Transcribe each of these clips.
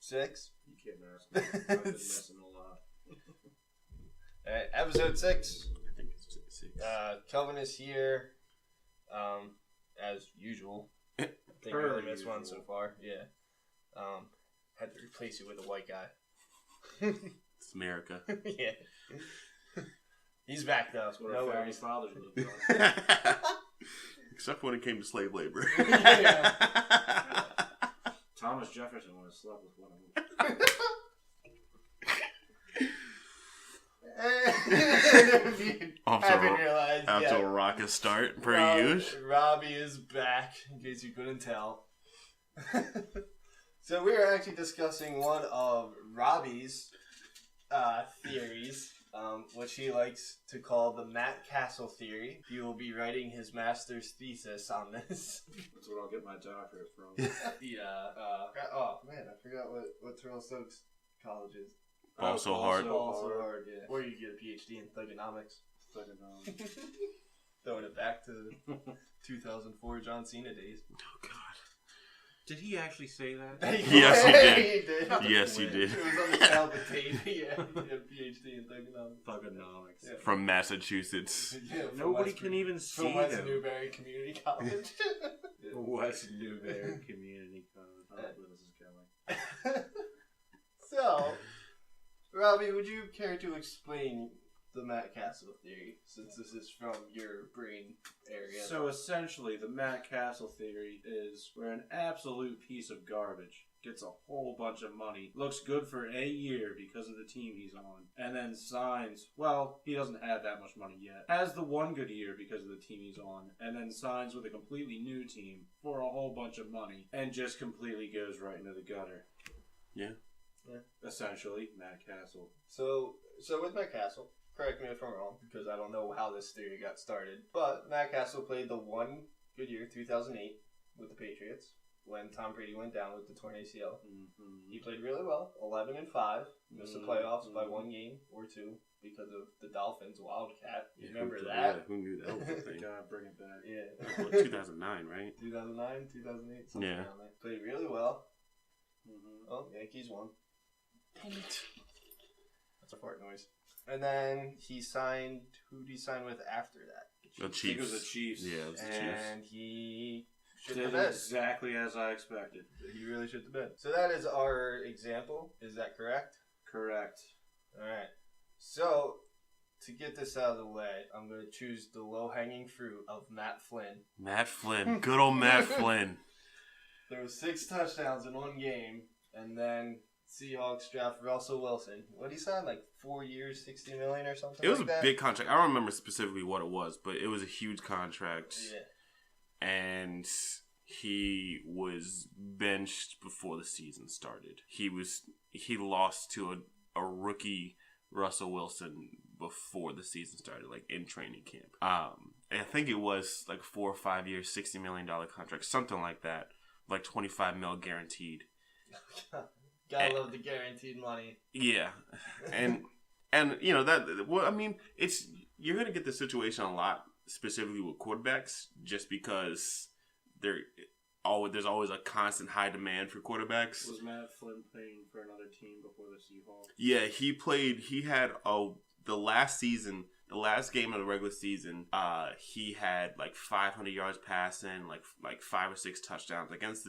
6. You can't ask me. I've been messing a lot. Alright, episode 6. I think it's 6. Kelven is here, as usual. I think we only missed one so far. Yeah. Had to replace you with a white guy. It's America. Yeah. He's back though. That's what No our founding worries. fathers looked like. Except when it came to slave labor. Yeah. Thomas Jefferson would have slept with one of them. After a rocket start, per usual. Robbie is back, in case you couldn't tell. So we are actually discussing one of Robbie's theories, which he likes to call the Matt Cassel Theory. He will be writing his master's thesis on this. That's what I'll get my doctorate from. Oh man, I forgot what Terrell Stokes College is. Also hard. Also hard, yeah. Or you get a PhD in thugonomics. Throwing it back to 2004 John Cena days. Oh God. Did he actually say that? Yes, he did. He did. Yes, he did. It was on the Talbot tape. Yeah, he had a PhD in thugonomics. Thugonomics. Yeah. From Massachusetts. Yeah, Nobody can even see from West them. Newbury Community College. West Newbury Community College. I don't know where this is going. So, Robbie, would you care to explain the Matt Cassel Theory, since this is from your brain area? So essentially, the Matt Cassel Theory is where an absolute piece of garbage gets a whole bunch of money, looks good for a year because of the team he's on, and then signs, well, he doesn't have that much money yet, has the one good year because of the team he's on, and then signs with a completely new team for a whole bunch of money, and just completely goes right into the gutter. Yeah. Essentially, Matt Cassel. So with Matt Cassel, correct me if I'm wrong, because I don't know how this theory got started, but Matt Cassel played the one good year, 2008, with the Patriots, when Tom Brady went down with the torn ACL. Mm-hmm. He played really well, 11-5, missed the playoffs by one game or two because of the Dolphins Wildcat. You remember that? Who knew that was a thing? God, bring it back. Yeah. What, 2009, right? 2009, 2008, something Yeah. around there. Played really well. Mm-hmm. Oh, Yankees won. Dang it. That's a fart noise. And then he signed. Who did he sign with after that? The I think Chiefs. it was the Chiefs. Yeah, it was the Chiefs. And he shit the Did bed. exactly as I expected. He really shit the bed. So that is our example. Is that correct? Correct. Alright. So, to get this out of the way, I'm going to choose the low-hanging fruit of Matt Flynn. Matt Flynn. Good old Matt Flynn. There was 6 touchdowns in one game, and then Seahawks draft Russell Wilson. What did he sign? Like 4 years, $60 million or something. It was like a that? big contract. I don't remember specifically what it was, but it was a huge contract. Yeah. And he was benched before the season started. He lost to a rookie Russell Wilson before the season started, like in training camp. I think it was like 4 or 5 years, $60 million contract, something like that, like $25 million guaranteed. Gotta love the guaranteed money. Yeah, and you know that. Well, I mean, you're gonna get this situation a lot, specifically with quarterbacks, just because there's always a constant high demand for quarterbacks. Was Matt Flynn playing for another team before the Seahawks? Yeah, he played. He had the last season, the last game of the regular season. He had like 500 yards passing, like 5 or 6 touchdowns against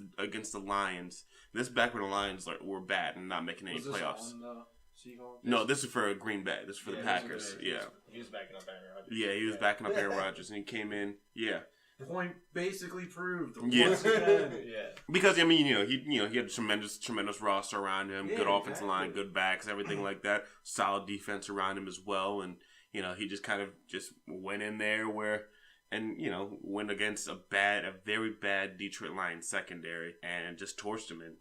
the Lions. This is back when the Lions were bad and not making any playoffs. Was this on the Seahawks? No, this is for Green Bay. This is for the Packers. Yeah. He was backing up Aaron Rodgers. Yeah, he was backing up Aaron Rodgers, and he came in. Yeah. Point basically proved. Yeah. Once again. Yeah. Because I mean, he had a tremendous roster around him, Yeah, good offensive exactly. line, good backs, everything like that. Solid defense around him as well, and he just kind of just went in there went against a very bad Detroit Lions secondary and just torched him. And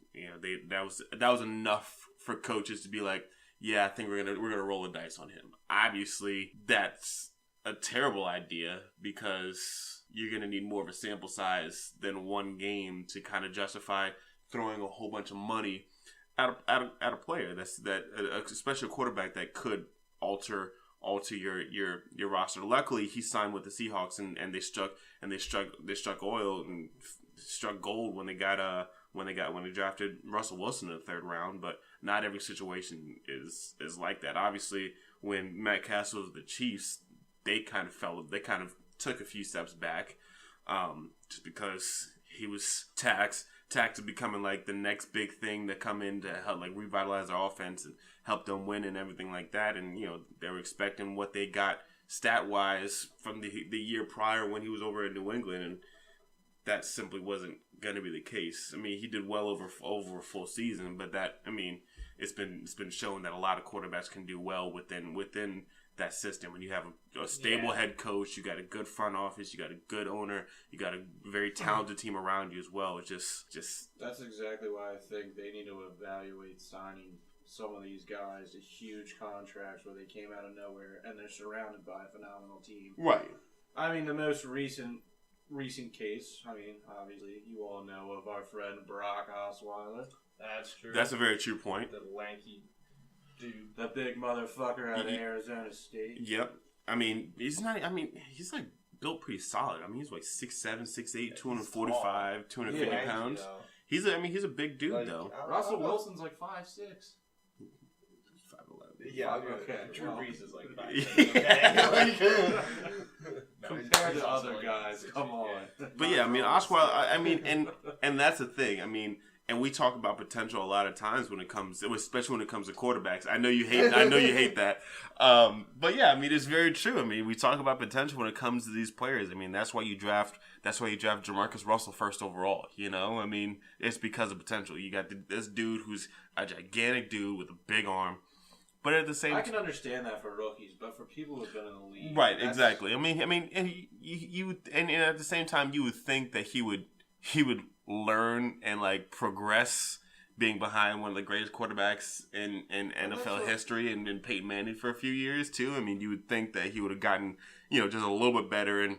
that was enough for coaches to be like, yeah, I think we're gonna roll the dice on him. Obviously, that's a terrible idea because you're gonna need more of a sample size than one game to kind of justify throwing a whole bunch of money at a player especially a quarterback that could alter your roster. Luckily, he signed with the Seahawks, and they struck gold when they got when they drafted Russell Wilson in the 3rd round, but not every situation is like that. Obviously, when Matt Cassel was the Chiefs, they kind of took a few steps back, just because he was taxed to becoming like the next big thing to come in to help like revitalize their offense and help them win and everything like that. And they were expecting what they got stat wise from the year prior when he was over in New England, and that simply wasn't going to be the case. I mean, he did well over a full season, but it's been shown that a lot of quarterbacks can do well within that system. When you have a stable head coach, you got a good front office, you got a good owner, you got a very talented team around you as well. It's just that's exactly why I think they need to evaluate signing some of these guys to huge contracts where they came out of nowhere and they're surrounded by a phenomenal team. Right. I mean, the most recent case, obviously you all know of our friend Brock Osweiler. That's true. That's a very true point. The lanky dude. The big motherfucker out of Arizona State. Yep. I mean, he's like built pretty solid. I mean, he's like 6'7", 6'8", 245, 250 pounds. He's a big dude though. Russell Wilson's like 5'6". 5'11". Yeah, okay. Drew Brees is like 5'7". Compared to other guys, come on. But yeah, I mean, Osweiler. And that's the thing. I mean. And we talk about potential a lot of times especially when it comes to quarterbacks. I know you hate that. But yeah, I mean, it's very true. I mean, we talk about potential when it comes to these players. I mean, that's why you draft Jamarcus Russell first overall. I mean, it's because of potential. You got this dude who's a gigantic dude with a big arm. But at the same time, I can understand that for rookies, but for people who've been in the league, right? Exactly. I mean, and and at the same time, you would think that he would learn and like progress being behind one of the greatest quarterbacks in NFL history and in Peyton Manning for a few years too. I mean, you would think that he would have gotten, just a little bit better and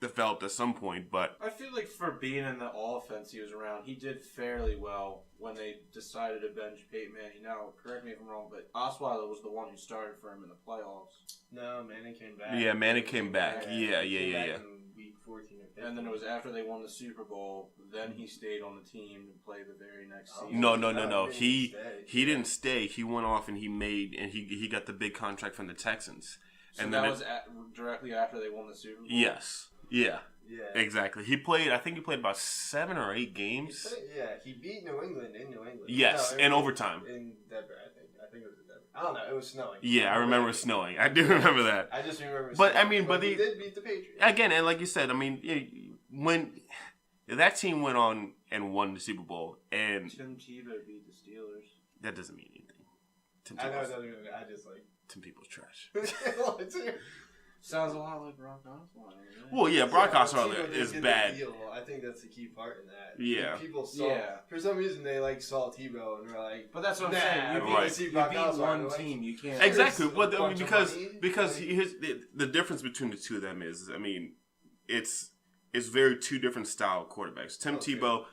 developed at some point, but I feel like for being in the offense he was around, he did fairly well when they decided to bench Peyton Manning. Now, correct me if I'm wrong, but Osweiler was the one who started for him in the playoffs. No, Manning came back. Yeah, Manning came back. Yeah. Week 14 or 15. And then it was after they won the Super Bowl. Then he stayed on the team and played the very next season. No. He didn't stay. He went off and he got the big contract from the Texans. So and that was directly after they won the Super Bowl? Yes. Yeah. Exactly. I think he played about 7 or 8 games. He beat New England in New England. Yes, in overtime. In Denver, I think. I think it was in Denver. I don't know. It was snowing. Yeah, I remember it snowing. I do remember that. I just remember. But snowing. I mean, but he did beat the Patriots again, and like you said, I mean, when that team went on and won the Super Bowl, and Tim Tebow beat the Steelers. That doesn't mean anything. I know it doesn't mean anything. I just like Tim Tebow's trash. Sounds a lot like Brock Osweiler. Well, yeah, Brock Osweiler is bad. I think that's the key part in that. Yeah. People saw, for some reason, they saw Tebow and were like, but that's what I'm saying. You beat one team. You can't. Exactly. Well, I mean, because here's the difference between the two of them is, I mean, it's very two different style quarterbacks. Tim Tebow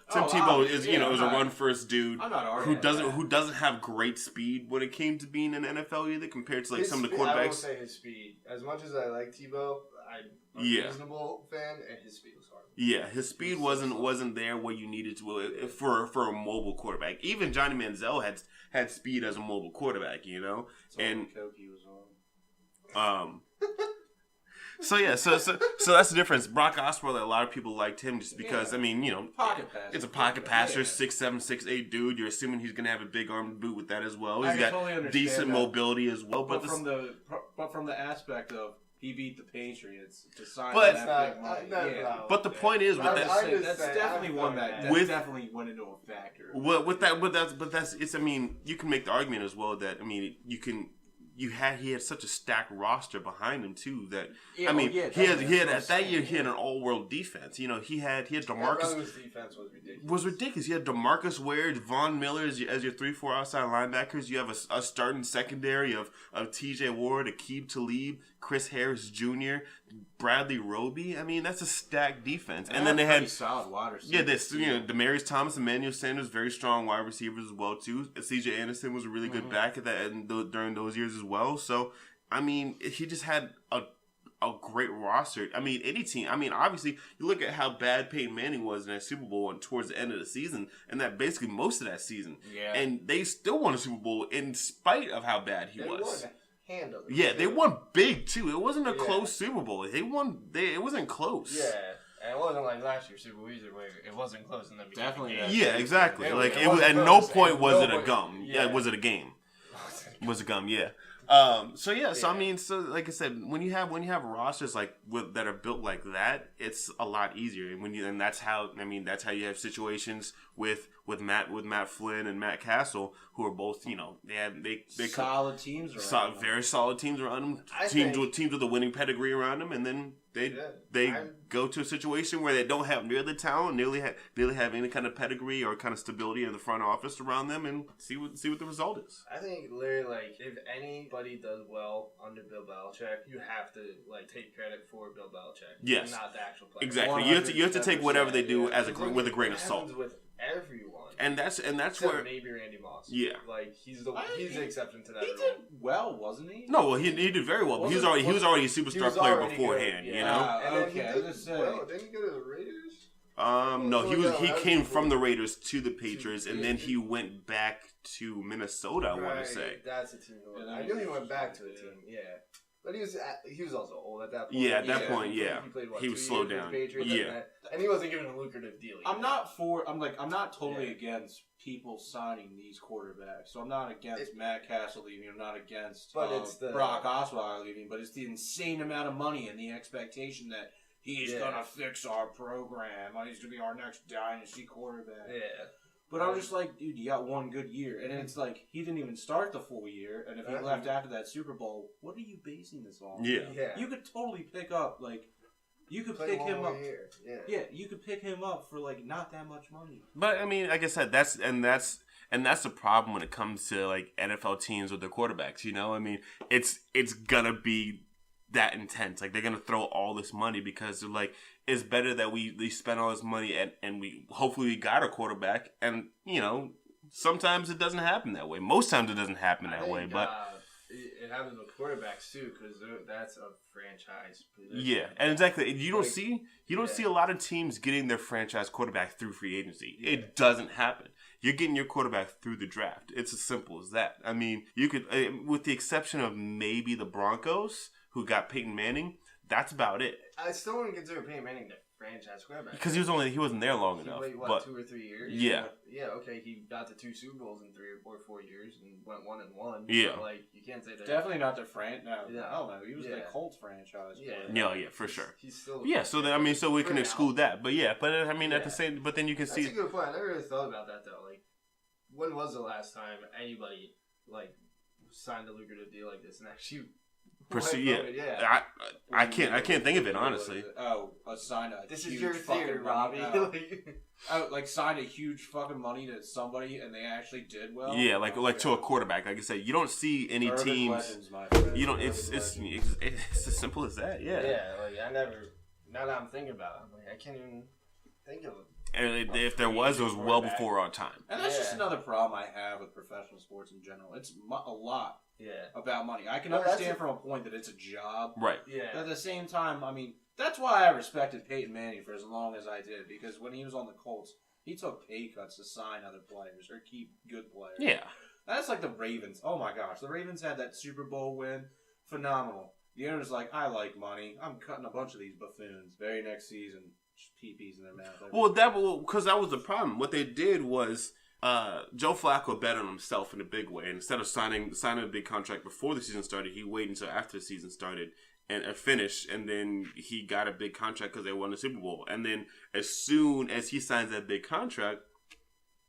is is a run first dude who doesn't have great speed when it came to being in the NFL either compared to like some of the quarterbacks. I will say his speed. As much as I like Tebow, I'm a reasonable fan, and his speed was hard. Yeah, his speed wasn't there where you needed to for a mobile quarterback. Even Johnny Manziel had speed as a mobile quarterback, and Koki was on. So that's the difference. Brock Osweiler, a lot of people liked him just because pocket passer. It's a pocket passer, 6'7", 6'8" dude. You're assuming he's gonna have a big arm to boot with that as well. He's got decent mobility as well. But from the aspect of he beat the Patriots to sign that big money. But the point is, that's definitely one that definitely went into a factor. I mean, you can make the argument as well that he had such a stacked roster behind him too that he had an all-world defense. He had DeMarcus. His defense was ridiculous. He had DeMarcus Ware, Von Miller as your 3-4 outside linebackers. You have a starting secondary of T.J. Ward, Aqib Talib, Chris Harris Jr., Bradley Roby. I mean, that's a stacked defense. And then they had solid wide receivers. Demarius Thomas, Emmanuel Sanders, very strong wide receivers as well too. C.J. Anderson was a really good back at that during those years as well. So I mean, he just had a a great roster. I mean, any team. I mean, obviously, you look at how bad Peyton Manning was in that Super Bowl and towards the end of the season, and that basically most of that season. Yeah. And they still won a Super Bowl in spite of how bad he was. Handle it. Yeah, they won big too. It wasn't a close Super Bowl. They won. It wasn't close. Yeah, and it wasn't like last year's Super Bowl either, where it wasn't close in the beginning. Definitely. Yeah, exactly. It Was at close. no point was No it a point. gum. Yeah. Was it a game? Was a gum? Yeah. So I mean, so like I said, when you have rosters like that are built like that, it's a lot easier. And that's how you have situations with Matt Flynn and Matt Cassel, who are both they solid teams around them. Very solid teams around them. Teams with a winning pedigree around them, and then they go to a situation where they don't have near the talent, nearly have any kind of pedigree or kind of stability in the front office around them, and see what the result is. I think literally, like, if anybody does well under Bill Belichick, you have to like take credit for Bill Belichick. Yes, not the actual player. Exactly. You have to take whatever they do with a grain of salt. With everyone, and that's except where maybe Randy Moss. Yeah, like he's the exception to that. He rule. did well, wasn't he? No, well, he did very well. But he was already a superstar player beforehand. Good, you know. Okay, I was just saying. Well, didn't he go to the Raiders? No, he came from the Raiders to the Patriots, and then he went back to Minnesota. I want to say that's a team. I knew he went back to a team. Yeah. But he was also old at that point. Yeah, at that point, He played, he was slowed down. And he wasn't given a lucrative deal. I'm not totally against people signing these quarterbacks. So I'm not against Matt Cassel leaving. I'm not against Brock Osweiler leaving. But it's the insane amount of money and the expectation that he's gonna fix our program. He's gonna be our next dynasty quarterback. Yeah. But I'm just like, dude, you got one good year. And it's like, he didn't even start the full year. And if he left after that Super Bowl, what are you basing this on? Yeah. You could totally pick up, like, you could pick him up. Yeah, you could pick him up for, like, not that much money. But, I mean, like I said, that's the problem when it comes to, like, NFL teams with their quarterbacks, you know? I mean, it's gonna be that intense. Like, they're gonna throw all this money because they're like, it's better that we spend all this money and we hopefully we got a quarterback. And, you know, sometimes it doesn't happen that way. Most times it doesn't happen that way. But it happens with quarterbacks too, because that's a franchise position. Yeah, and exactly. You don't see a lot of teams getting their franchise quarterback through free agency. Yeah. It doesn't happen. You're getting your quarterback through the draft. It's as simple as that. I mean, you could, with the exception of maybe the Broncos, who got Peyton Manning. That's about it. I still wouldn't consider Peyton Manning the franchise quarterback because he wasn't there long enough. Played, but 2 or 3 years? Yeah. Okay, he got to 2 Super Bowls in 3 or 4 years and went 1-1. Yeah. So, like, you can't say that. Definitely not the No, I don't know. He was the Colts franchise. Yeah, for sure. He's still. Yeah, so then so we can exclude that, but I mean at the same, but then you can see. That's a good point. I never really thought about that though. Like, when was the last time anybody like signed a lucrative deal like this and actually? I can't think of it honestly. Sign a this huge is your theory, Robbie. Sign a huge fucking money to somebody and they actually did well. Yeah, like to a quarterback. Like I said, you don't see any Urban teams. Legends, my friend. You don't. It's as simple as that. Yeah. Yeah, like I never. Now that I'm thinking about it, I'm like I can't even think of it. And if there was, it was well before our time. And that's just another problem I have with professional sports in general. It's a lot. Yeah. About money. I can understand from a point that it's a job. Right. Yeah. But at the same time, I mean, that's why I respected Peyton Manning for as long as I did. Because when he was on the Colts, he took pay cuts to sign other players or keep good players. Yeah. That's like the Ravens. Oh my gosh. The Ravens had that Super Bowl win. Phenomenal. The owner's like, I like money. I'm cutting a bunch of these buffoons. Very next season, just pee-pees in their mouth. Because that was the problem. What they did was... Joe Flacco bet on himself in a big way. Instead of signing a big contract before the season started, he waited until after the season started and finished, and then he got a big contract because they won the Super Bowl. And then as soon as he signs that big contract,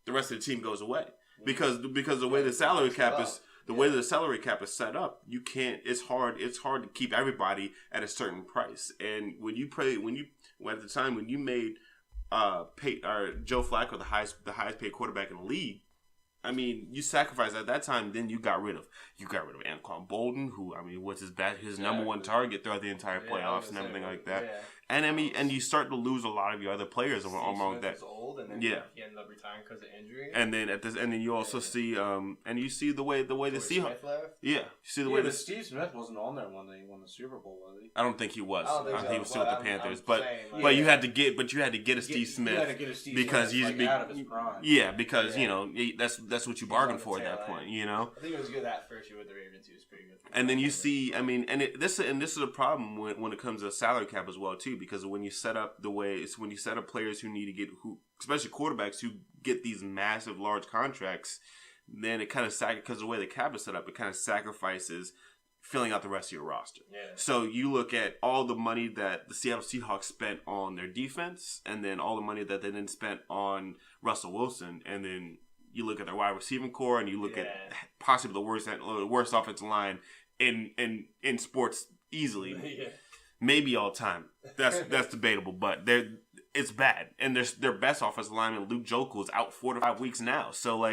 the rest of the team goes away because the way the salary cap is way the salary cap is set up, you can't. It's hard to keep everybody at a certain price. And when you made Joe Flacco the highest paid quarterback in the league, I mean, you sacrificed at that time. Then you got rid of Anquan Bolden, who was his number one target throughout the entire playoffs and everything like that. Yeah. And I mean, and you start to lose a lot of your other players along that. old, and then Yeah. he ended up retiring because of injury. And then you also see and you see the way the Seahawks. Yeah, you see the way but Steve Smith wasn't on there when they won the Super Bowl, was he? I don't think he was. I don't think so. He was still with the Panthers, I'm but saying, like, but you had to get a Steve Smith. You had to get a Steve because Smith, he's out of his prime. Yeah, because Yeah. that's what you bargained for at that point, I think it was good that first year with the Ravens. He was pretty good. And then you see, I mean, this is a problem when it comes to salary cap as well too, because when you set up players who need to get especially quarterbacks who get these massive large contracts, then it kind of because of the way the cap is set up, it kind of sacrifices filling out the rest of your roster. Yeah. So you look at all the money that the Seattle Seahawks spent on their defense, and then all the money that they then spent on Russell Wilson, and then you look at their wide receiving core, and you look at possibly the worst offensive line in sports easily, maybe all time. That's debatable, but it's bad, and their best offensive lineman Luke Jokel is out 4 to 5 weeks now. So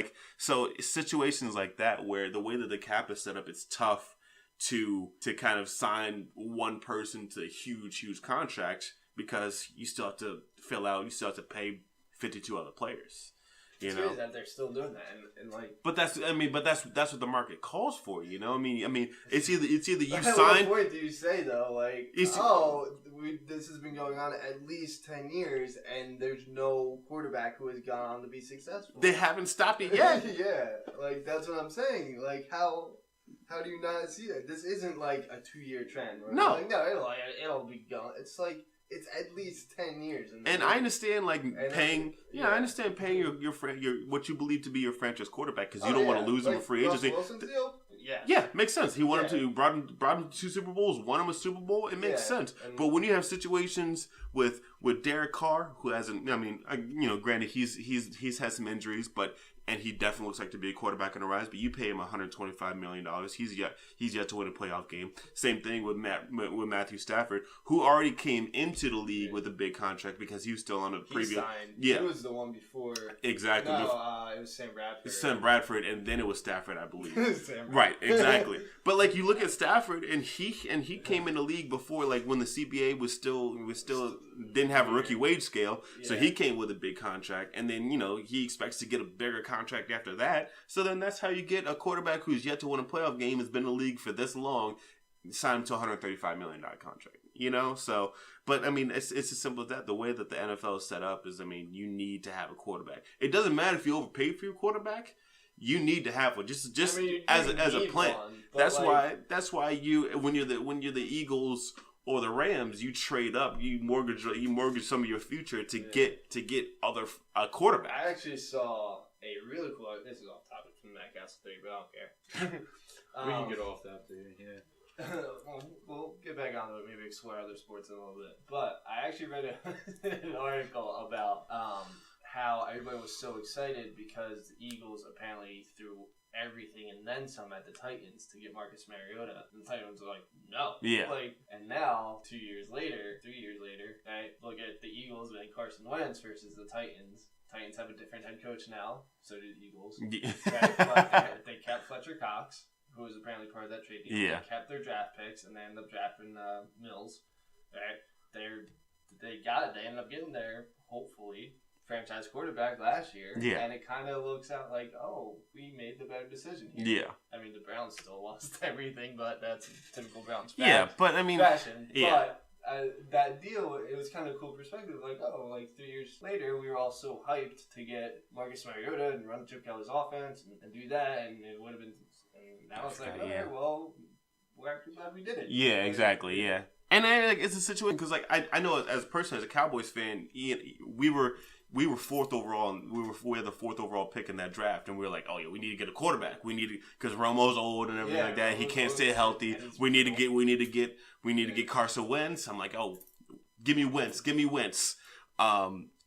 situations like that where the way that the cap is set up, it's tough to kind of sign one person to huge contracts because you still have to you still have to pay 52 other players. It's crazy that they're still doing that, and like. But that's what the market calls for, you know. I mean, it's either you At sign. what point do you say though, like, this has been going on at least 10 years, and there's no quarterback who has gone on to be successful. They haven't stopped it yet. Yeah, like that's what I'm saying. Like how do you not see that? This isn't like a 2-year trend. Right? No, like, no, it'll be gone. It's like. It's at least 10 years. And I understand, paying. I understand paying your what you believe to be your franchise quarterback because you don't want to lose him to free agency. Yeah, makes sense. He wanted to brought him to 2 Super Bowls, won him a Super Bowl. It makes sense. But when you have situations with Derek Carr, who hasn't, granted he's had some injuries, and he definitely looks like to be a quarterback on the rise. But you pay him $125 million. He's yet to win a playoff game. Same thing with Matthew Stafford, who already came into the league with a big contract because he was still on a previous. Signed. Yeah, he was the one before. Exactly. No, it was Sam Bradford. Sam Bradford, and then it was Stafford, I believe. Sam right, exactly. But you look at Stafford, and he came in the league before, when the CBA was still didn't have a rookie wage scale, so he came with a big contract, and then he expects to get a bigger contract after that. So then that's how you get a quarterback who's yet to win a playoff game, has been in the league for this long, signed to a $135 million contract. So, but I mean, it's as simple as that. The way that the NFL is set up is, you need to have a quarterback. It doesn't matter if you overpaid for your quarterback. You need to have one, just as a plan. That's why when you're the Eagles or the Rams, you trade up, you mortgage some of your future to get a quarterback. I actually saw a really cool. This is off topic from Matt Cassel Theory, but I don't care. We can get off that theory, yeah. We'll get back on to it, maybe explore other sports in a little bit. But I actually read an article about how everybody was so excited because the Eagles apparently threw everything and then some at the Titans to get Marcus Mariota. And the Titans were like, no. Yeah. And now, 3 years later, right, look at the Eagles and Carson Wentz versus the Titans. Titans have a different head coach now, so do the Eagles. Yeah. Right? But they kept Fletcher Cox, who was apparently part of that trade deal. Yeah. They kept their draft picks, and they ended up drafting Mills. Right? They got it. They ended up getting their, hopefully, franchise quarterback last year. Yeah. And it kind of looks out like, we made the better decision here. Yeah. I mean, the Browns still lost everything, but that's typical Browns fashion. Yeah, but I mean... Fashion. Yeah. But that deal, it was kind of a cool perspective. 3 years later, we were all so hyped to get Marcus Mariota and run Chip Kelly's offense and do that, and it would have been... And now it's we're actually glad we did it. Yeah, exactly, yeah. And it's a situation, because I know as a person, as a Cowboys fan, we were fourth overall, and we had the fourth overall pick in that draft, and we were like, we need to get a quarterback. We need to, because Romo's old and everything like that. He can't stay healthy. We need to get Carson Wentz. I'm like, give me Wentz.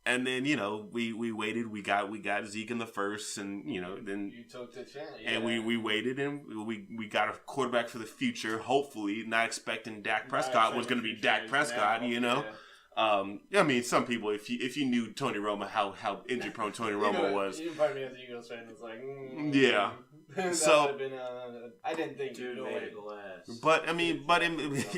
And then we waited. We got Zeke in the first, and then you took the chance. Yeah. And we waited, and we got a quarterback for the future. Hopefully, not expecting Dak Prescott was going to be Dak Prescott. Yeah. I mean, some people, if you knew Tony Romo, how injury prone Tony Romo was, even part of me as an Eagles fan was like, yeah. So been, I didn't think dude made it last. But I mean,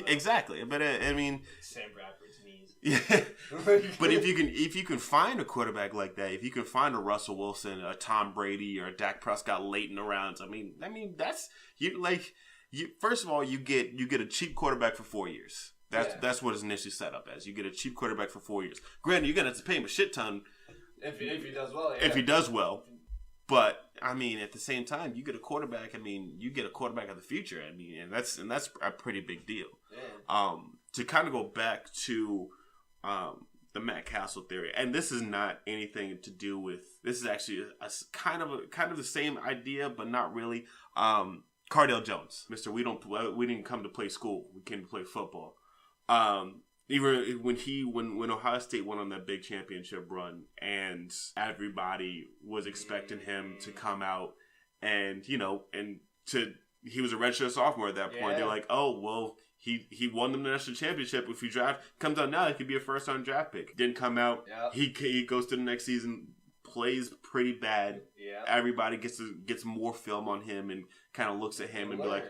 exactly. But I mean, Sam Bradford's knees. Yeah. But if you can find a quarterback like that, if you can find a Russell Wilson, a Tom Brady, or a Dak Prescott late in the rounds, I mean that's first of all you get a cheap quarterback for 4 years. That's what it's initially set up as. You get a cheap quarterback for 4 years. Granted, you're gonna have to pay him a shit ton if he does well. Yeah. If he does well. But I mean, at the same time, you get a quarterback. I mean, you get a quarterback of the future. I mean, and that's a pretty big deal. Yeah. To kind of go back to the Matt Cassel theory, and this is not anything to do with. This is actually a kind of the same idea, but not really. Cardale Jones, Mr. We didn't come to play school. We came to play football. Even when Ohio State went on that big championship run, and everybody was expecting him to come out and he was a redshirt sophomore at that point. Yeah. They're like, oh well, he won the national championship. If he comes out now, he could be a first round draft pick. Didn't come out. Yep. He goes to the next season, plays pretty bad. Yeah. Everybody gets more film on him and kind of looks at him and be like,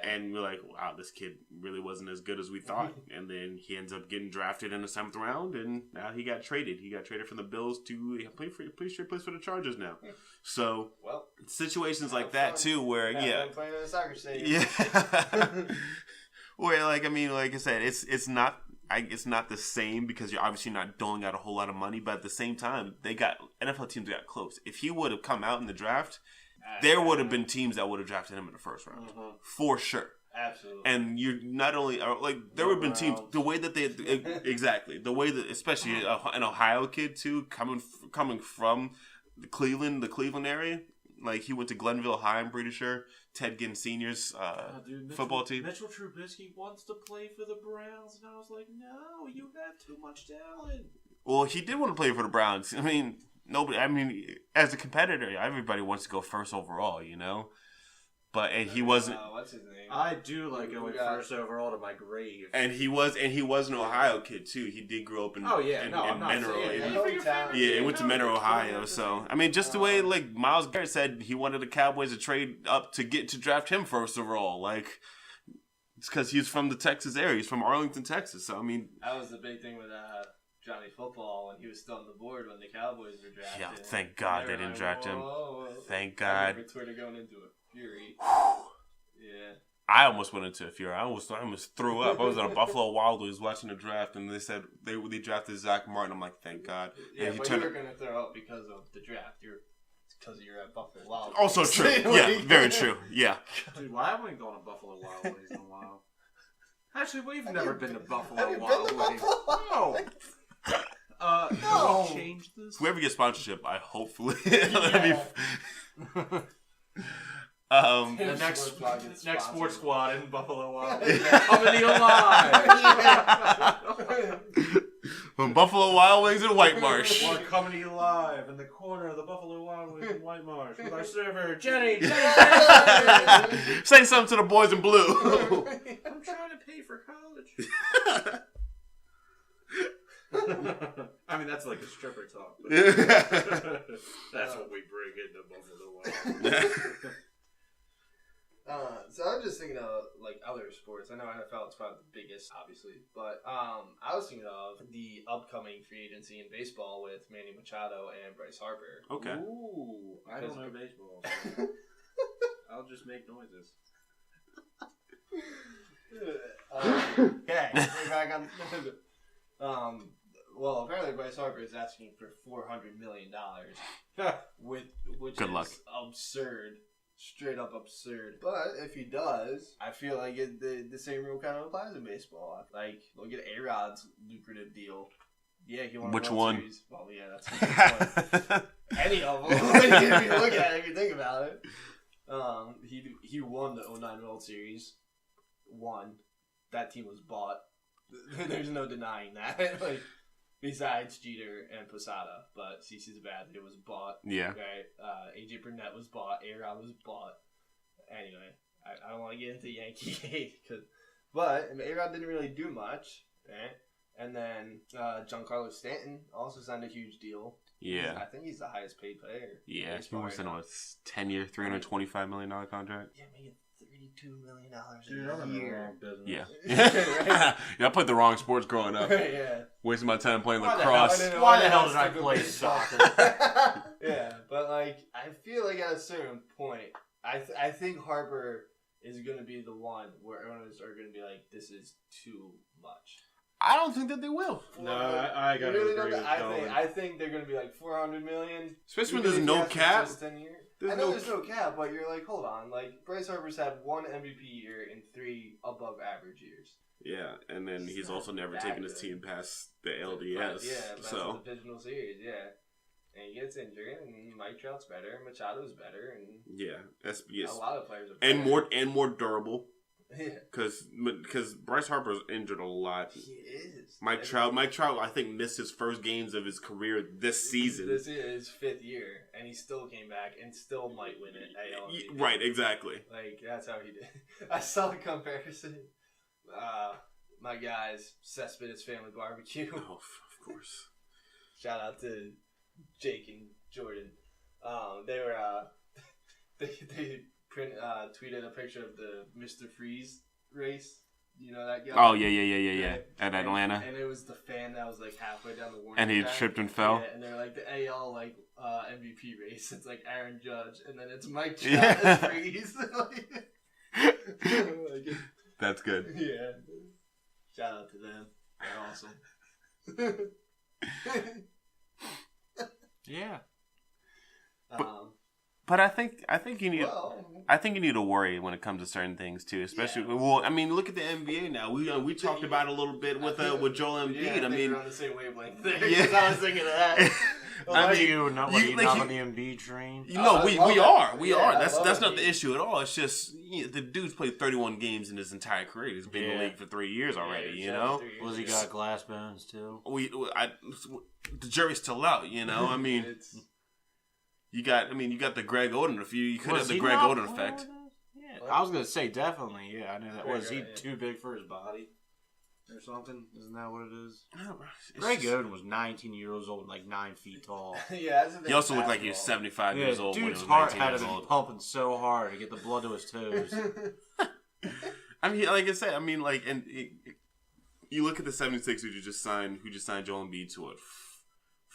and we're like, wow, this kid really wasn't as good as we thought. And then he ends up getting drafted in the 7th round, and now he got traded. He got traded from the Bills to pretty sure he plays for the Chargers now. So situations like that too, where playing in a soccer stadium. Where like I said, it's not the same because you're obviously not doling out a whole lot of money, but at the same time, NFL teams got close. If he would have come out in the draft, there would have been teams that would have drafted him in the 1st round for sure. Absolutely. And you not only there would have been teams the way that the way that especially an Ohio kid too coming from the Cleveland area. Like, he went to Glenville High, I'm pretty sure. Ted Ginn Sr.'s football team. Mitchell Trubisky wants to play for the Browns. And I was like, no, you have too much talent. Well, he did want to play for the Browns. I mean, as a competitor, everybody wants to go first overall, you know? But he wasn't. What's his name? I do like going first overall to my grave. And he was an Ohio kid too. He did grow up in Menor. He went to Menor, Ohio. So I mean, just the way like Myles Garrett said, he wanted the Cowboys to trade up to draft him first overall. Like, it's because he's from the Texas area. He's from Arlington, Texas. So I mean, that was the big thing with Johnny Football when he was still on the board when the Cowboys were drafted. Yeah, thank God they didn't draft him. Thank God. I remember Twitter going into a fury. Yeah. I almost went into a fury. I almost threw up. I was at a Buffalo Wild Wings watching the draft, and they said they drafted Zach Martin. I'm like, thank God. Yeah, and you were going to throw up because of the draft. It's because you're at Buffalo Wild Wings. Also true. Yeah, very true. Yeah. Dude, why haven't we gone to Buffalo Wild Wings in a while? Actually, we've never been to Buffalo Wild Wings. No. No. Change this. Whoever gets sponsorship, I hopefully. The next sports squad in Buffalo Wild Wings coming alive. From Buffalo Wild Wings in White Marsh. We're coming alive in the corner of the Buffalo Wild Wings in White Marsh with our server Jenny. Say something to the boys in blue. I'm trying to pay for college. I mean, that's like a stripper talk. That's what we bring into Buffalo Wild. So I'm just thinking of like other sports. I know NFL is probably the biggest, obviously, but I was thinking of the upcoming free agency in baseball with Manny Machado and Bryce Harper. Okay. Ooh, I don't know baseball. I'll just make noises. Okay, we're back on. Well, apparently Bryce Harper is asking for $400 million, which Good is luck. Absurd. Straight up absurd. But if he does, I feel like the same rule kind of applies in baseball. Like, look at A-Rod's lucrative deal. Yeah, he won a World one? Series. Well, yeah, that's a good point. Any of them. If you look at it, if you think about it. He won the 2009 World Series. Won. That team was bought. There's no denying that. Like, besides Jeter and Posada, but CC Sabathia was bought. Yeah. Okay. AJ Burnett was bought. A-Rod was bought. Anyway, I don't want to get into Yankee hate, but A-Rod didn't really do much. Right? And then Giancarlo Stanton also signed a huge deal. Yeah. I think he's the highest paid player. Yeah, he was in a 10-year, $325 million contract. Yeah, making $32 million Dude, a I'm in the year. wrong business. Yeah. Yeah, I played the wrong sports growing up. Yeah. Wasting my time playing Why the lacrosse. Why the hell did I play soccer? Yeah, but like I feel like at a certain point, I think Harper is going to be the one where owners are going to be like, this is too much. I don't think that they will. No, I got to really agree with I think they're going to be like $400 million. Especially when there's no cap. Just 10 years. I know there's no cap, but you're like, hold on. Like, Bryce Harper's had 1 MVP year in 3 above average years. Yeah, and then he's not also never that taken his good. team past the LDS. Yeah, that's so the divisional series, yeah. And he gets injured, and Mike Trout's better, and Machado's better, and yeah, that's yes. a lot of players are better. And more durable. Yeah. Because Bryce Harper's injured a lot. He is. Mike Trout, I think, missed his first games of his career this season. This is his 5th year, and he still came back and still might win it. Right, exactly. Like, that's how he did. I saw the comparison. My guys, Cespedes Family Barbecue. Oh, of course. Shout out to Jake and Jordan. They were they tweeted a picture of the Mr. Freeze race. You know that guy? Oh yeah. At Atlanta. And it was the fan that was like halfway down the warning And he track. tripped and fell. Yeah, and they're like the AL MVP race. It's like Aaron Judge, and then it's Mike Trout and Freeze. That's good. Yeah. Shout out to them. They're awesome. Yeah. But I think you need. I think you need to worry when it comes to certain things too, especially. Yeah. Well, I mean, look at the NBA now. We talked about it a little bit with Joel Embiid. Yeah, I mean, we're on the same wavelength there. Yeah, I was thinking of that. I mean, you not on the Embiid train. No, we are. That's not the issue at all. It's just the dude's played 31 games in his entire career. He's been in the league for 3 years already. You know, was he got glass bones too? The jury's still out. You know, I mean. You got the Greg Oden. You could have the Greg Oden effect. Yeah, I was gonna say definitely. Yeah, I knew that. Was he too big for his body or something? Isn't that what it is? Greg Oden was 19 years old, and like 9 feet tall. Yeah, he also looked like he was 75 years old. Dude's heart had to be pumping so hard to get the blood to his toes. I mean, like I said, you look at the 76ers who just signed Joel Embiid to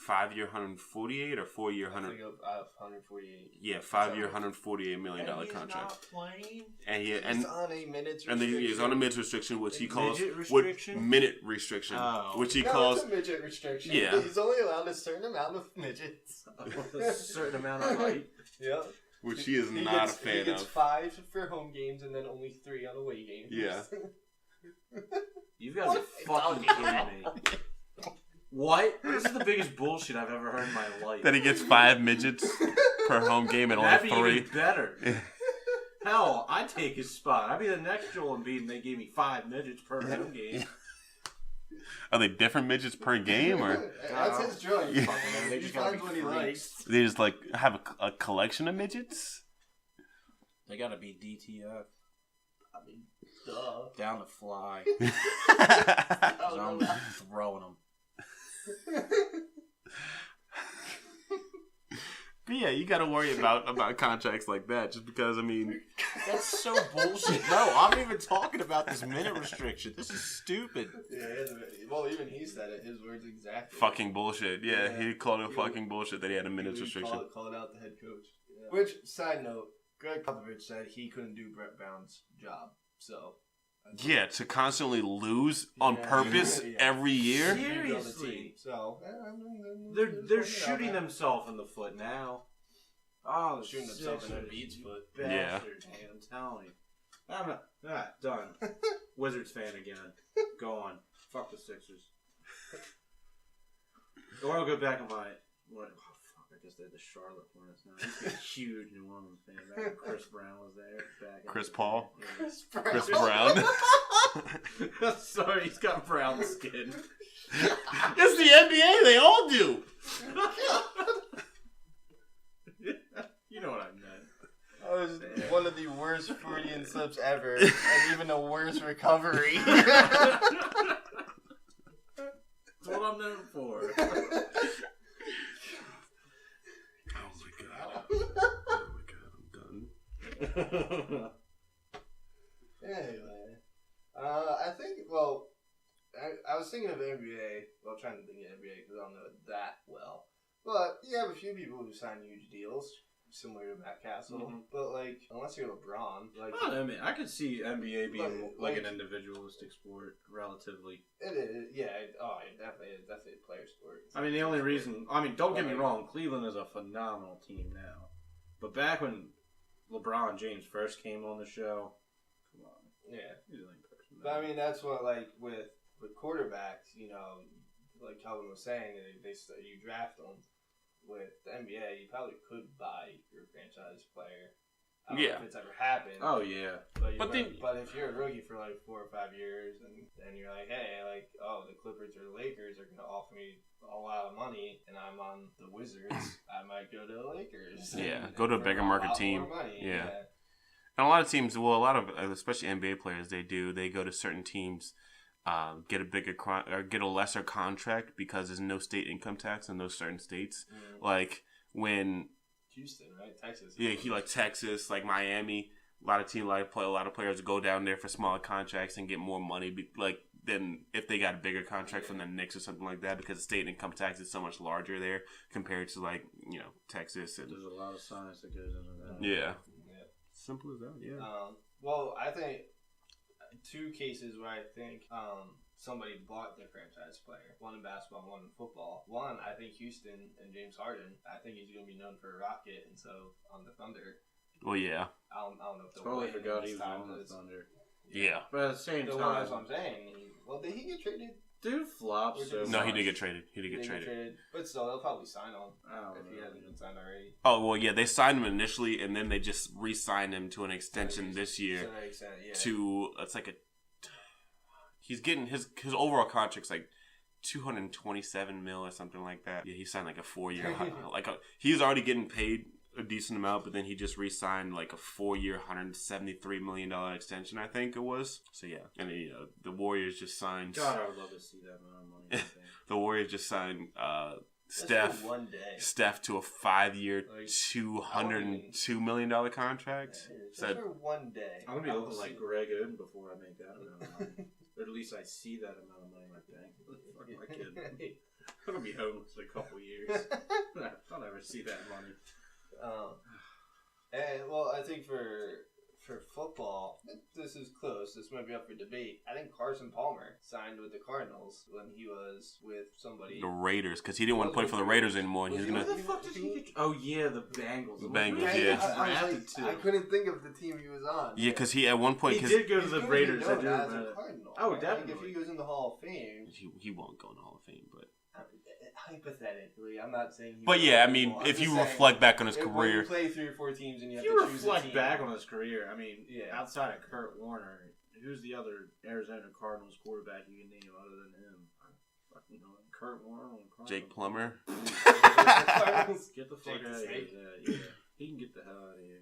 5-year 148 or 4-year 148. Yeah, 5-year $148 million contract. Not playing. And he's on a minutes restriction. And he's on a minutes restriction, which he calls minute restriction, which he calls it's a midget restriction. Yeah, he's only allowed a certain amount of midgets, a certain amount of height. Yep. Which he is not a fan of. He gets 5 for home games and then only 3 on away games. Yeah. You guys are fucking kidding me. What? This is the biggest bullshit I've ever heard in my life. That he gets 5 midgets per home game and only 3. That'd be even better. Hell, I'd take his spot. I'd be the next Joel Embiid and they gave me 5 midgets per home game. Are they different midgets per game, or that's his joint? Yeah. They just gotta be what he likes. They just like have a collection of midgets? They gotta be DTF. I mean, duh. Down to fly. I'm throwing them. But yeah, you got to worry about contracts like that, just because that's so bullshit. No, I'm even talking about this minute restriction. This is stupid. Yeah, well, even he said it. His words exactly. Fucking bullshit. Yeah, he called it fucking bullshit that he had a minutes restriction. Called out the head coach. Yeah. Which, side note, Greg Popovich said he couldn't do Brett Brown's job. So. Yeah, to constantly lose on purpose every year. Seriously. So they're shooting themselves in the foot now. Oh, they're shooting themselves in Embiid's foot. Bastards, man, I'm telling you. I'm not done. Wizards fan again. Go on. Fuck the Sixers. Or I'll go back on my. I guess they're the Charlotte Hornets now. He's a huge New Orleans fan. Back when Chris Brown was there. Chris Paul? Yeah. Chris Brown? Sorry, he's got brown skin. It's the NBA. They all do. You know what I meant. That was one of the worst Freudian slips ever. And even a worse recovery. That's what I'm known for. Oh my god, I'm done. Anyway, I think. Well, I was thinking of NBA. Well, trying to think of NBA because I don't know it that well. But you have a few people who sign huge deals, similar to Matt Cassel. Mm-hmm. But like, unless you're LeBron, like I mean, I could see NBA being like an individualistic sport, relatively. it is. Yeah. Definitely a player sport. I mean, the only reason. I mean, don't get me wrong. Cleveland is a phenomenal team now, but back when LeBron James first came on the show, come on, yeah, he's the only person. But I mean, that's what like with quarterbacks, like Kelven was saying, you draft them. With the NBA, you probably could buy your franchise player. I don't know if it's ever happened. Oh yeah, but if you're a rookie for like 4 or 5 years, and you're like, hey, like, the Clippers or the Lakers are gonna offer me a lot of money, and I'm on the Wizards, I might go to the Lakers. Yeah, go to a bigger market team. Yeah. And a lot of teams, especially NBA players, they go to certain teams, get a lesser contract because there's no state income tax in those certain states. Mm. Like when Houston, right? Texas. Yeah, like Texas, like Miami. A lot of players go down there for smaller contracts and get more money, than if they got a bigger contract from the Knicks or something like that, because the state income tax is so much larger there compared to Texas. And there's a lot of science that goes into that. Yeah. Simple as that. Yeah. Well, I think 2 cases where I think somebody bought their franchise player. One in basketball, one in football. One, I think Houston and James Harden. I think he's going to be known for a rocket, and so on the Thunder. Well, yeah. I don't know if they'll totally forgot he was on the Thunder. Yeah. But at the same time, that's what I'm saying. Did he get traded? Dude flops. No, he did get traded. He did get traded. But still, they'll probably sign him if he hasn't been signed already. Oh, well, yeah. They signed him initially, and then they just re-signed him to an extension this year. He's getting his overall contract's like $227 million or something like that. Yeah, he signed like a 4-year. He's already getting paid a decent amount, but then he just re-signed like a 4-year, $173 million extension, I think it was. So yeah, and the Warriors just signed. God, I would love to see that amount of money. The Warriors just signed Steph to a 5-year, $202 million contract. Just for one day. I'm gonna be looking like Greg Oden before I make that amount of money. Or at least I see that amount of money in my bank. What the fuck am I kidding? I'm gonna be homeless in a couple years. I'll never see that money. I think for football, this is close. This might be up for debate. I think Carson Palmer signed with the Cardinals when he was with somebody. The Raiders, because he didn't want to play for the Raiders anymore. Where the fuck did he get? Oh yeah, the Bengals. The Bengals, yeah. I couldn't think of the team he was on. Yeah, because he at one point he did go to the Raiders. As a Cardinal. Oh, definitely. If he goes in the Hall of Fame, he won't go in the Hall of Fame, but. Hypothetically, I'm not saying. But yeah, I mean, if you reflect back on his career, you play 3 or 4 teams, and you have to choose a team. Reflect back on his career. I mean, outside of Kurt Warner, who's the other Arizona Cardinals quarterback you can name other than him? Fucking Kurt Warner, Jake Plummer. Get the fuck out of here. Yeah. He can get the hell out of here.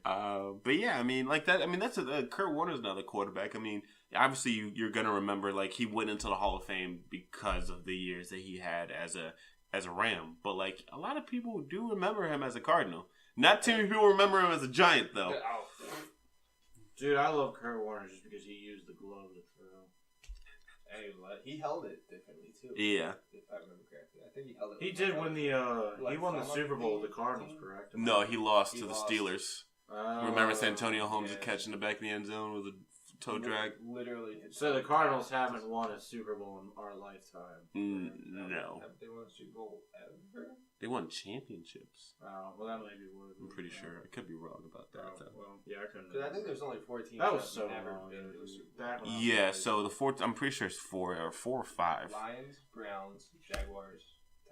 But yeah, I mean, like that. I mean, that's Kurt Warner's another quarterback. I mean, obviously you're gonna remember like he went into the Hall of Fame because of the years that he had as a Ram. But like a lot of people do remember him as a Cardinal. Not too many people remember him as a Giant though. Dude, I love Kurt Warner just because he used the glove to throw. Hey, he held it differently too. Yeah. If I remember correctly, I think he held it. He did win he won the Super Bowl with the Cardinals, correct? No, he lost to the Steelers. Remember Santonio Holmes catching the back of the end zone with a toe drag? Literally. So the Cardinals haven't won a Super Bowl in our lifetime. No. Have they won a Super Bowl ever? They won championships. Oh, well, that may be one. I'm pretty sure. I could be wrong about that. Well, yeah, I couldn't. Because I think there's only 4 teams. That was so never long. been to a Super Bowl. Yeah, so the 4. I'm pretty sure it's 4 or 5. Lions, Browns, Jaguars.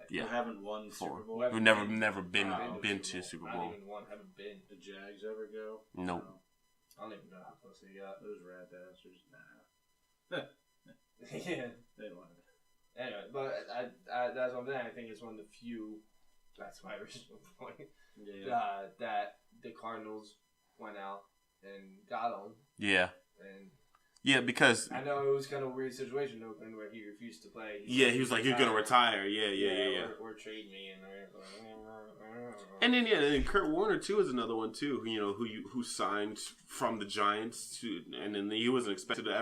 Yeah, haven't won Super Bowl. We've never been to Super Bowl. Not even one. Haven't been. The Jags ever go? Nope. I don't even know how close they got. Those rat bastards. Nah. Yeah. They don't want it. Anyway, but I that's what I'm saying. I think it's one of the few. That's my original point. Yeah. That the Cardinals went out and got them. Yeah. And Yeah, because I know it was kind of a weird situation in Oakland where he refused to play. He was like, "You're gonna retire." Yeah. Or trade me, And then Kurt Warner too is another one too. Who signed from the Giants to, and then he wasn't expected to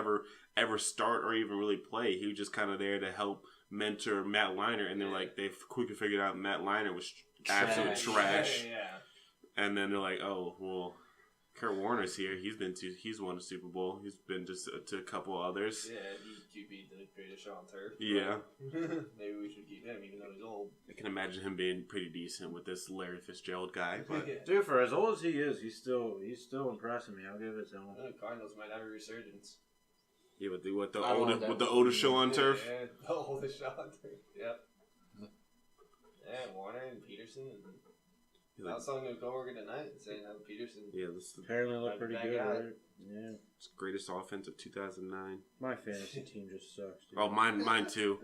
ever start or even really play. He was just kind of there to help mentor Matt Leinart, and they're like they quickly figured out Matt Leinart was absolute trash. Yeah. And then they're like, oh well, Kurt Warner's here. He's won a Super Bowl. He's been just to a couple others. Yeah, he QB'd the greatest show on turf. Yeah. Maybe we should keep him, even though he's old. I can imagine him being pretty decent with this Larry Fitzgerald guy. But Yeah. Dude, for as old as he is, he's still impressing me. I'll give it to him. The Cardinals might have a resurgence. yeah, with the oldest show on turf. Yeah, the oldest show on turf. Yep. Yeah, Warner and Peterson. I was talking to a coworker tonight saying how Peterson. Yeah, this is Apparently looked pretty good, right? Yeah. the greatest offense of 2009. My fantasy team just sucks, dude. Oh, mine too.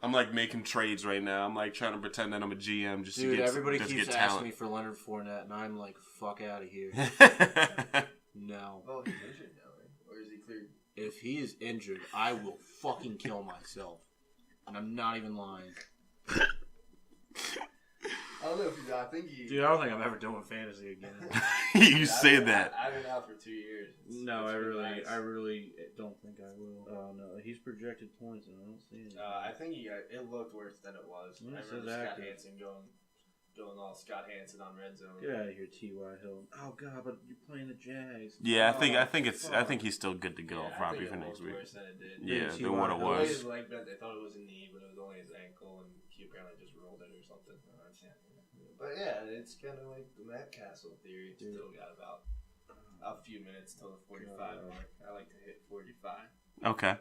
I'm like making trades right now. I'm like trying to pretend that I'm a GM just Dude, to get everybody just keeps get asking talent. me for Leonard Fournette, and I'm like, fuck out of here. No. Oh, he's injured now, right? Or is he cleared? If he is injured, I will fucking kill myself. And I'm not even lying. I don't know if he's. I think he. Dude, I don't think I'm ever doing fantasy again. You say that. I've been out for 2 years. No, It's I been really, nice. I really don't think I will. Oh no, he's projected points, and I don't see it. I think it looked worse than it was. Yeah, I so remember Scott accurate. Hansen going all Scott Hansen on red zone. Get out of here, T.Y. Hill. Oh god, but you're playing the Jags. Yeah, Oh, I think he's still good to go Yeah, probably I for think it next looked week. worse than it did. Yeah, T.Y. than what it The way was. his leg bent, they thought it was a knee, but it was only his ankle, and he apparently just rolled it or something. But yeah, it's kind of like the Matt Cassel theory. It's still got about a few minutes till the 45 mark. I like to hit 45. Okay.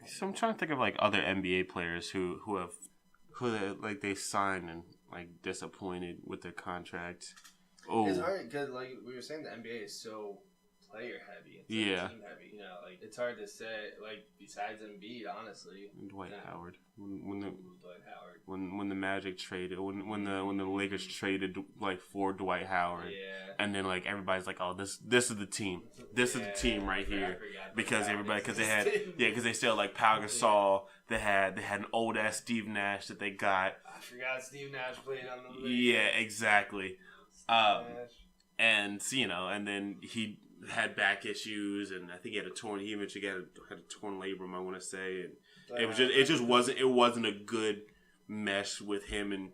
So I'm trying to think of like other NBA players who like they signed and like disappointed with their contract. Oh, It's hard because, like we were saying, the NBA is so player heavy. It's Yeah. team heavy. Like it's hard to say. Like besides Embiid, honestly, Dwight Yeah. Howard. Dwight Howard. When the Magic traded, when the Lakers traded like for Dwight Howard, Yeah. and then like everybody's like, oh, this is the team. This is the team right here. Because they still had like Pau Gasol. They had an old ass Steve Nash that they got. I forgot Steve Nash played on the league. Yeah, exactly. And and then he had back issues, and I think he eventually had a torn labrum, I want to say, and it wasn't a good mesh with him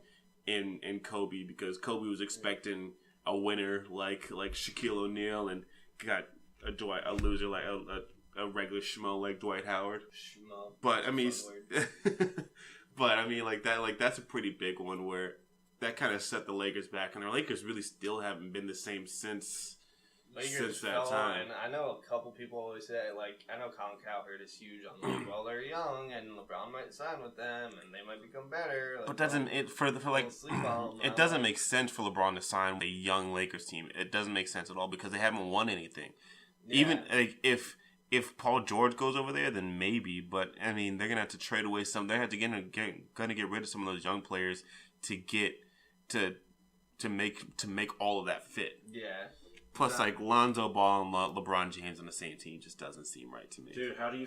and Kobe, because Kobe was expecting a winner like Shaquille O'Neal, and got a loser like a regular schmo like Dwight Howard. Schmo. But I mean, that's a pretty big one where that kind of set the Lakers back, and the Lakers really still haven't been the same since that time. And I know a couple people always say, like, I know Colin Cowherd is huge on like, well, they're young, and LeBron might sign with them, and they might become better. Like, But doesn't it it doesn't make sense for LeBron to sign with a young Lakers team? It doesn't make sense at all because they haven't won anything. Yeah. Even like if Paul George goes over there, then maybe. But I mean, they're gonna have to trade away some. They have to get rid of some of those young players to get to make all of that fit. Yeah. Plus, like Lonzo Ball and LeBron James on the same team just doesn't seem right to me. Dude, how do you?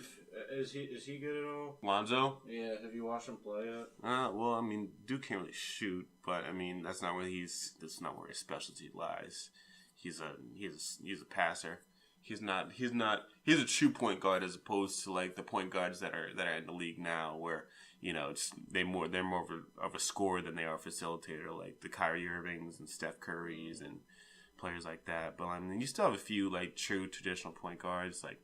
Is he good at all? Lonzo? Yeah. Have you watched him play yet? Well, I mean, Duke can't really shoot, but I mean, that's not where his specialty lies. He's a passer. He's a true point guard as opposed to like the point guards that are in the league now, where they're more of a scorer than they are a facilitator, like the Kyrie Irvings and Steph Currys and players like that. But I mean, you still have a few like true traditional point guards like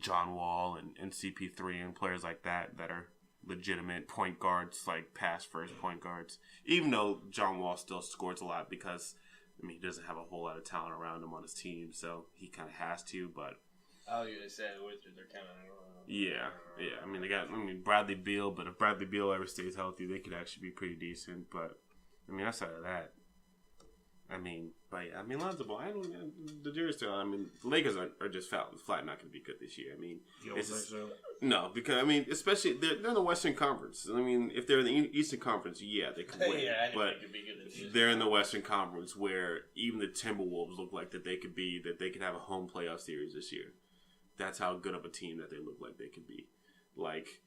John Wall and CP3 and players like that are legitimate point guards, like pass first point guards. Even though John Wall still scores a lot because he doesn't have a whole lot of talent around him on his team, so he kind of has to. But I was gonna say the Wizards are kind of. Yeah. I mean, they got Bradley Beal, but if Bradley Beal ever stays healthy, they could actually be pretty decent. But I mean, outside of that, I mean, but yeah, I mean, Lonzo Ball. The jury's still. I mean, the Lakers are just flat not going to be good this year. I mean, it's just, no, because I mean, especially they're in the Western Conference. I mean, if they're in the Eastern Conference, yeah, they could win. Yeah, but they're in the Western Conference, where even the Timberwolves look like that they could have a home playoff series this year. That's how good of a team that they look like they could be. Like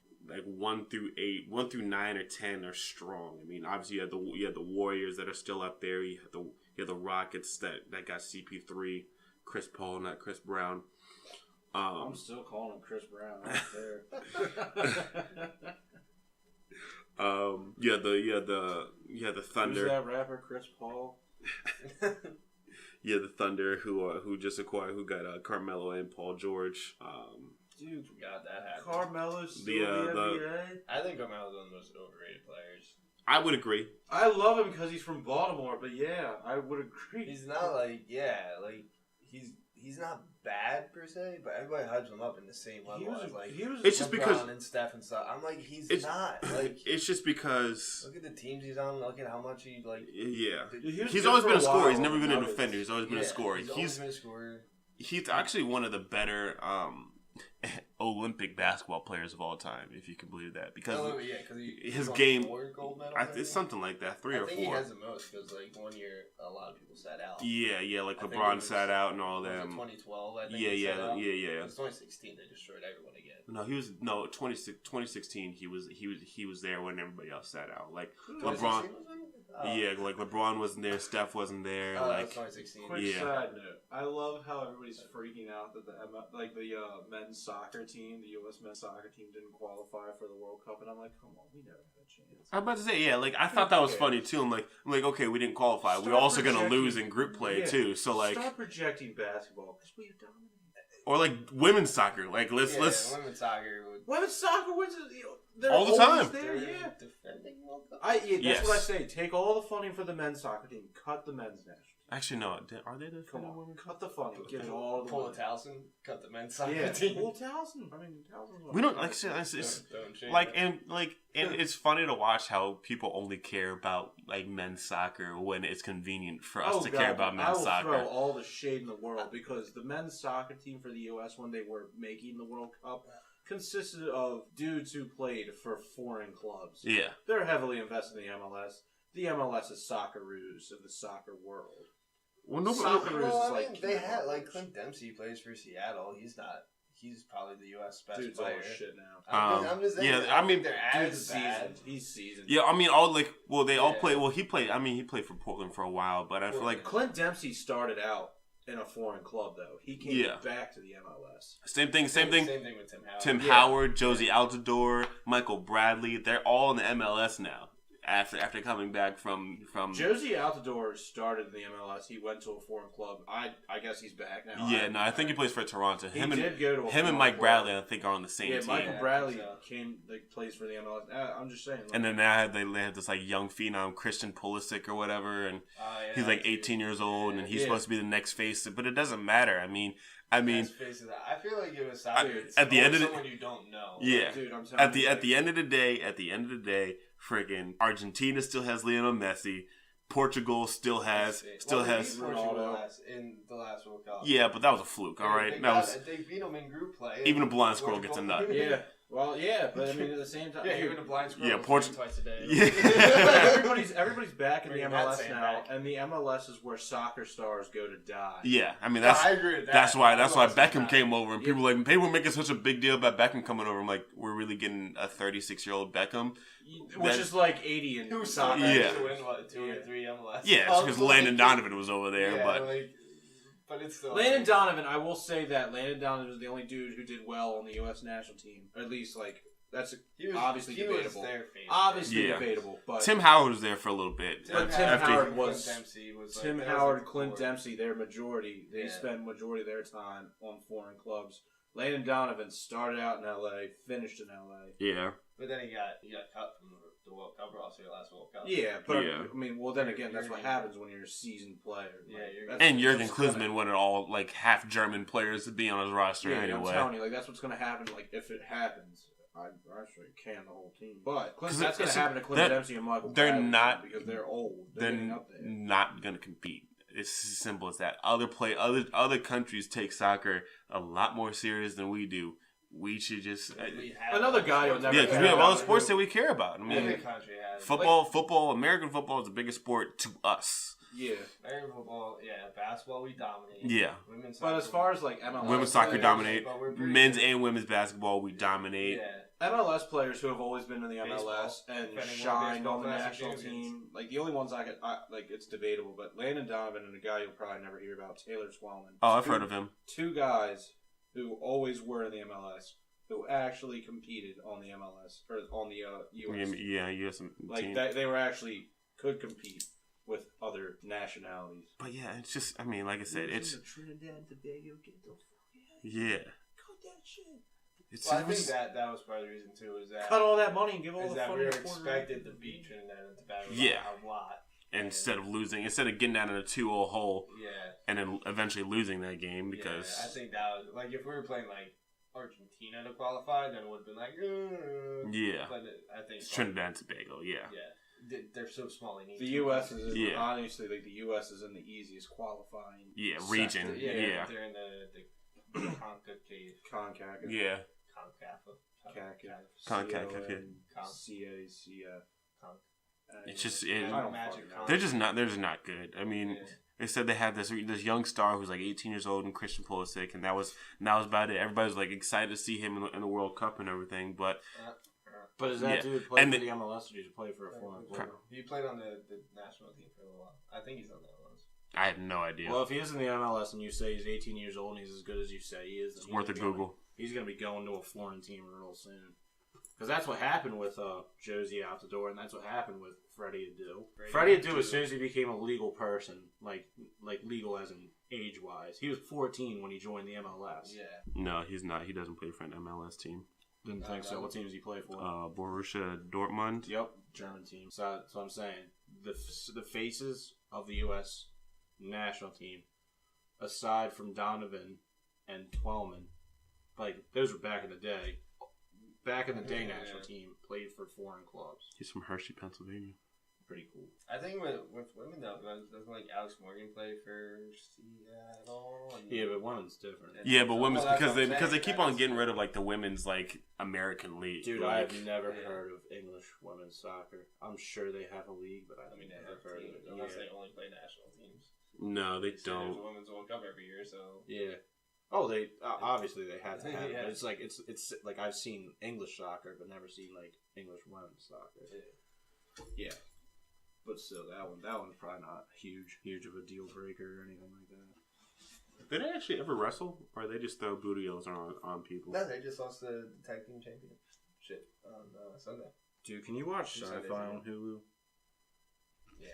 1 through 8, 1 through 9 or 10 are strong. I mean, obviously you have the Warriors that are still up there. You have the Rockets that got CP3, Chris Paul, not Chris Brown. I'm still calling him Chris Brown. Right there. You had the Thunder. Who's that rapper, Chris Paul? Yeah, the Thunder who just acquired, who got Carmelo and Paul George. Dude, forgot that happened. Carmelo's still the NBA. I think Carmelo's one of the most overrated players. I would agree. I love him because he's from Baltimore, but yeah, I would agree. He's not he's not bad per se, but everybody hypes him up in the same level as it's just LeBron because and Steph and stuff. I'm like, he's not like. It's just because Look at the teams he's on. Look at how much he like. Yeah, Dude, he's always been a scorer. He's never been a defender. He's always been a scorer. He's always been a scorer. He's actually one of the better Olympic basketball players of all time, if you can believe that. Because his game, 4 gold medals, it's something like that, 3 or 4. I think he has the most because like one year a lot of people sat out. Yeah, like LeBron sat out and all them. 2012, I think. Yeah. It was 2016. They destroyed everyone again. No, 2016. He was there when everybody else sat out. Like 2016 LeBron. Like LeBron wasn't there, Steph wasn't there. That's 2016. Quick side note: I love how everybody's freaking out that the men's soccer team, the U.S. men's soccer team, didn't qualify for the World Cup, and I'm like, come on, we never had a chance. I'm about to say, like I thought that was funny too. I'm like, okay, we didn't qualify. We're also gonna lose in group play too. So like, stop projecting basketball because we dominated. Or like women's soccer, like let's women's soccer. Women's soccer wins all the time. There, yeah. Defending World Cup. That's what I say. Take all the funding for the men's soccer team. Cut the men's national. Actually, no. Are they the women? Cut the funding. Give all the Pull a Towson. Cut the men's soccer team. Pull Towson. I mean, Towson's. We don't like. It's like and it's funny to watch how people only care about like men's soccer when it's convenient for us to care about men's soccer. I will throw all the shade in the world because the men's soccer team for the U.S. when they were making the World Cup consisted of dudes who played for foreign clubs. Yeah. They're heavily invested in the MLS. The MLS is Socceroos of the soccer world. Well, they had like Clint Dempsey plays for Seattle. He's probably the U.S. best Dude's player. All shit now. I'm just saying. Yeah, I mean, they're as bad. He's seasoned. Yeah, I mean, they all play. Well, he played. I mean, he played for Portland for a while, but I feel like Clint Dempsey started out in a foreign club, though. He came back to the MLS. Same thing with Tim Howard. Tim Howard, Josie Altidore, Michael Bradley. They're all in the MLS now. After coming back from Josie Altidore started in the MLS. He went to a foreign club. I guess he's back now. Yeah, I think he plays for Toronto. Him and Mike Bradley, I think, are on the same team. Yeah, Michael Bradley plays for the MLS. I'm just saying. And then now they have this like young phenom, Christian Pulisic or whatever, and he's like 18 years old, and he's supposed to be the next face. But it doesn't matter. I mean, I feel like it was at the end of someone you don't know. Yeah, like, dude, I'm at the end of the day, friggin' Argentina still has Lionel Messi. Portugal still has Ronaldo in the last World Cup. Yeah, but that was a fluke. All right, they beat them in group play. Even a blind squirrel gets a nut. Yeah. Well, yeah, but I mean at the same time, even a blind squirrel. Yeah, twice a day. Yeah. everybody's back in the MLS now, and the MLS is where soccer stars go to die. Yeah, I mean I agree with that. That's why Beckham came over, and people were making such a big deal about Beckham coming over. I'm like, we're really getting a 36-year-old Beckham, which is like 80 in soccer. Yeah, to win 2 or 3 MLS. Yeah, because Landon Donovan was over there, but it's still Landon Donovan. I will say that Landon Donovan was the only dude who did well on the U.S. national team, or at least like that's obviously debatable. Debatable. But Tim Howard was there for a little bit. Tim Howard Clint Dempsey. Their majority. They spend majority of their time on foreign clubs. Landon Donovan started out in L.A., finished in L.A. Yeah, but then he got cut from the World Cup, or also your last World Cup. Yeah, but I mean, well, then again, that's what happens when you're a seasoned player. Yeah, and Jurgen Klinsmann wanted all like half German players to be on his roster anyway. I'm telling you, like that's what's going to happen. Like if it happens, I actually can the whole team. But Because that's going to happen to Clint Dempsey and Michael they're Bradley not- because they're old. They're Getting up there. not going to compete. It's as simple as that. Other countries take soccer a lot more serious than we do. We should just Another guy who'll never. yeah, because we have other sports that we care about. I mean, Every country has football, American football is the biggest sport to us. Yeah. American football, basketball we dominate. Yeah. Women's But soccer, as far as like MLS, Women's soccer players, dominate. but we're pretty Men's good. and women's basketball we dominate. Yeah. MLS players who have always been in the MLS Baseball. and Defending shined World on the Baseball national champions. team. Like the only ones I like, it's debatable, but Landon Donovan and a guy you'll probably never hear about, Taylor Swellman. Oh, I've heard of him. Two guys who always were in the MLS who actually competed on the MLS or on the US. Yeah, U.S. Like team. they were actually could compete with other nationalities. But yeah, it's just, I mean, like I said, it's Trinidad and Tobago, get the yeah. Cut that shit. It's Well, I think that was part of the reason too. Is that Cut all that money and give all is the that fun we were to Puerto expected to Rico. beat Trinidad and Tobago Yeah. a lot. instead of getting down in a 2-0 hole Yeah. and then eventually losing that game because I think that was like if we were playing like Argentina to qualify, then it would have been like yeah, But I think it's Trinidad and Tobago. Yeah. they're so small. They need The U.S. is Yeah. honestly like the U.S. is in the easiest qualifying. Yeah, sector. region. Yeah. They're in the CONCACAF. CONCACAF. Yeah. CONCACAF. yeah. CACF. It's just I don't Magic fucking know. they're just not good. I mean, Yeah. they said they had this young star who's like 18 years old and Christian Pulisic, and that was about it. Everybody was like excited to see him in the World Cup and everything, but But is that Yeah. dude play And for the- the MLS or did he play for a foreign club? He played on the national team for a little while. I think he's on the MLS. I have no idea. Well, if he is in the MLS and you say he's 18 years old and he's as good as you say he is, then It's worth a Google. He's going to be going to a foreign team real soon. Because that's what happened with Josie out the door, and that's what happened with Freddie Adu. Freddie Adu, as soon as he became a legal person, like legal as in age-wise, he was 14 when he joined the MLS. Yeah. No, he's not. He doesn't play for an MLS team. Didn't think so. What team does he play for? Borussia Dortmund. Yep, German team. So I'm saying the faces of the U.S. national team, aside from Donovan and Twellman, like those were back in the day. Back in the day, national team played for foreign clubs. He's from Hershey, Pennsylvania. Pretty cool. I think with women though, doesn't like Alex Morgan play for Seattle? Yeah, but women's different. Yeah, but women's Well, that's because what I'm they saying. keep on getting rid of like the women's like American league. Dude, like, I've never heard of English women's soccer. I'm sure they have a league, but I've I mean, they never have heard of teams, it. unless Yeah. they only play national teams. no, they There's a don't. women's World Cup every year, so Yeah. Oh, they obviously they had to have it. Yeah. But it's like I've seen English soccer, but never seen like English women's soccer. Yeah. But still, that one's probably not huge of a deal breaker or anything like that. Did they actually ever wrestle, or they just throw bootios on people? no, they just lost the tag team championship on Sunday. Dude, can you watch Two Sci-Fi Sundays on Hulu? Yeah.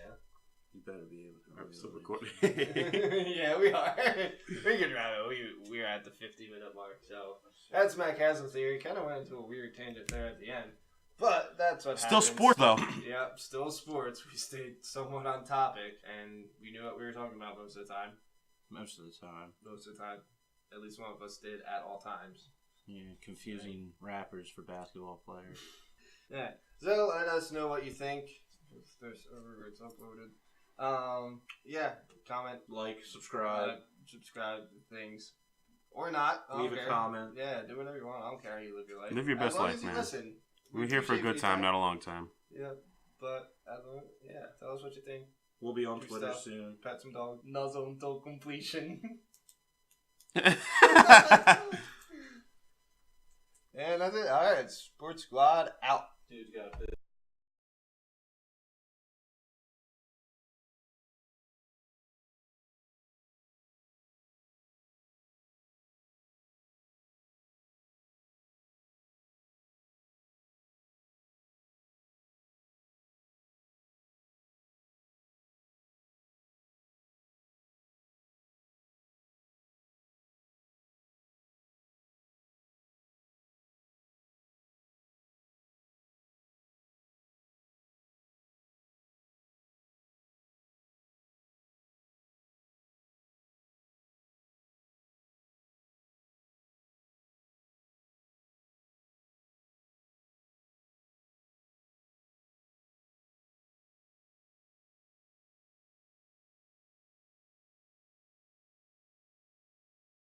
You better be able to. I'm still recording. Yeah, we are. We could wrap it. We're at the 50-minute mark, so that's Matt Cassel Theory. Kind of went into a weird tangent there at the end, but that's what Still happens. sport though. Yep, still sports. We stayed somewhat on topic, and we knew what we were talking about most of the time. Most of the time. Most of the time, at least one of us did at all times. Yeah, confusing rappers for basketball players. Yeah. So let us know what you think. If there's it's uploaded. Yeah. Comment, Subscribe. subscribe to things, or not. I don't Leave a care. comment. Yeah, do whatever you want. I don't care how you live your life. Live your best as long life, as you man. Listen. We're here for a good time, not a long time. Yeah, but tell us what you think. We'll be on Your Twitter stuff. soon. Pat some dog. Nuzzle until completion. Yeah. And that's it. All right, Sports Squad out. Dude's got a